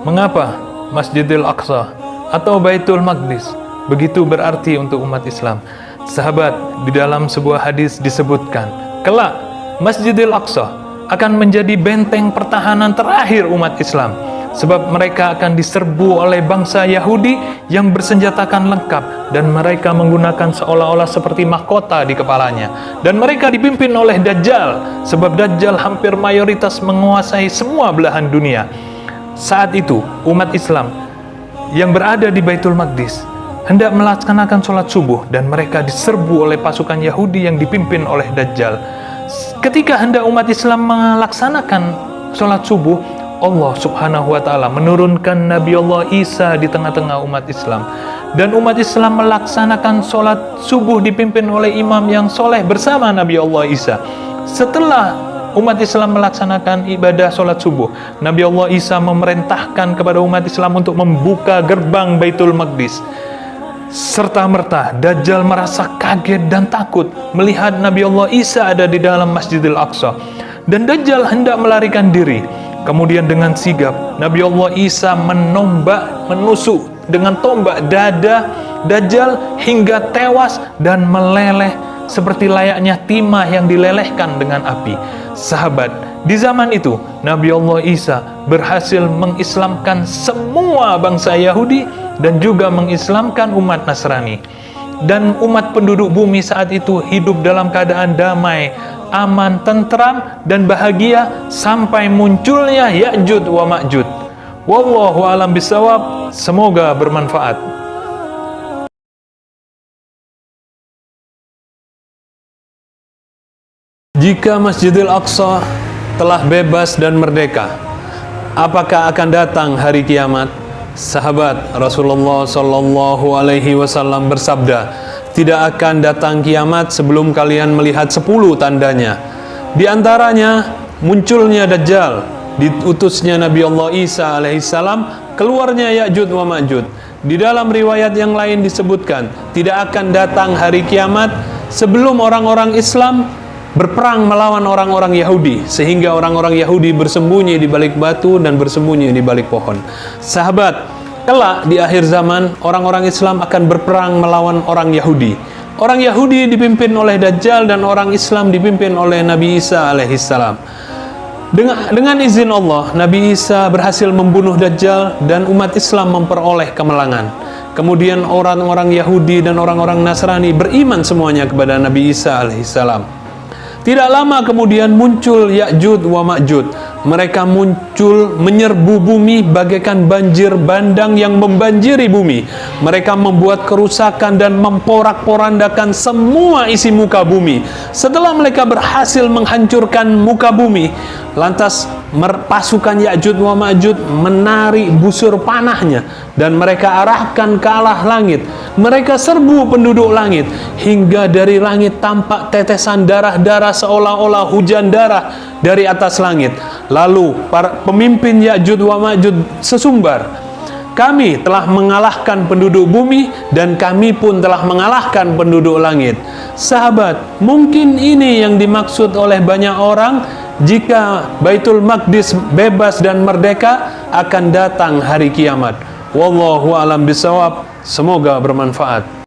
Mengapa Masjidil Aqsa atau Baitul Maqdis begitu berarti untuk umat Islam? Sahabat, di dalam sebuah hadis disebutkan, kelak Masjidil Aqsa akan menjadi benteng pertahanan terakhir umat Islam, sebab mereka akan diserbu oleh bangsa Yahudi yang bersenjatakan lengkap dan mereka menggunakan seolah-olah seperti mahkota di kepalanya, dan mereka dipimpin oleh Dajjal, sebab Dajjal hampir mayoritas menguasai semua belahan dunia. Saat itu umat Islam yang berada di Baitul Maqdis hendak melaksanakan sholat subuh dan mereka diserbu oleh pasukan Yahudi yang dipimpin oleh Dajjal. Ketika hendak umat Islam melaksanakan sholat subuh, Allah subhanahu wa ta'ala menurunkan Nabi Allah Isa di tengah-tengah umat Islam, dan umat Islam melaksanakan sholat subuh dipimpin oleh imam yang soleh bersama Nabi Allah Isa. Setelah umat Islam melaksanakan ibadah sholat subuh, Nabi Allah Isa memerintahkan kepada umat Islam untuk membuka gerbang Baitul Maqdis. Serta-merta Dajjal merasa kaget dan takut melihat Nabi Allah Isa ada di dalam Masjidil Aqsa, dan Dajjal hendak melarikan diri. Kemudian dengan sigap Nabi Allah Isa menusuk dengan tombak dada Dajjal hingga tewas dan meleleh seperti layaknya timah yang dilelehkan dengan api. Sahabat, di zaman itu Nabi Allah Isa berhasil mengislamkan semua bangsa Yahudi dan juga mengislamkan umat Nasrani. Dan umat penduduk bumi saat itu hidup dalam keadaan damai, aman, tentram, dan bahagia sampai munculnya Ya'jud wa Ma'jud. Wallahu a'lam bishawab. Semoga bermanfaat. Jika Masjidil Aqsa telah bebas dan merdeka, apakah akan datang hari kiamat? Sahabat, Rasulullah Shallallahu Alaihi Wasallam bersabda, tidak akan datang kiamat sebelum kalian melihat 10 tandanya. Di antaranya munculnya Dajjal, diutusnya Nabi Allah Isa alaihissalam, keluarnya Ya'jud wa Ma'jud. Di dalam riwayat yang lain disebutkan, tidak akan datang hari kiamat sebelum orang-orang Islam berperang melawan orang-orang Yahudi, sehingga orang-orang Yahudi bersembunyi di balik batu dan bersembunyi di balik pohon. Sahabat, kelak di akhir zaman orang-orang Islam akan berperang melawan orang Yahudi. Orang Yahudi dipimpin oleh Dajjal dan orang Islam dipimpin oleh Nabi Isa alaihissalam. Dengan izin Allah, Nabi Isa berhasil membunuh Dajjal dan umat Islam memperoleh kemenangan. Kemudian orang-orang Yahudi dan orang-orang Nasrani beriman semuanya kepada Nabi Isa alaihissalam. Tidak lama kemudian muncul Ya'jud wa Ma'jud. Mereka muncul menyerbu bumi bagaikan banjir bandang yang membanjiri bumi. Mereka membuat kerusakan dan memporak-porandakan semua isi muka bumi. Setelah mereka berhasil menghancurkan muka bumi, lantas pasukan Ya'jud wa Ma'jud menarik busur panahnya dan mereka arahkan ke arah langit. Mereka serbu penduduk langit hingga dari langit tampak tetesan darah-darah seolah-olah hujan darah dari atas langit. Lalu para pemimpin Ya'jud wa Ma'jud sesumbar, kami telah mengalahkan penduduk bumi dan kami pun telah mengalahkan penduduk langit. Sahabat, mungkin ini yang dimaksud oleh banyak orang jika Baitul Maqdis bebas dan merdeka akan datang hari kiamat. Wallahu a'lam bishawab. Semoga bermanfaat.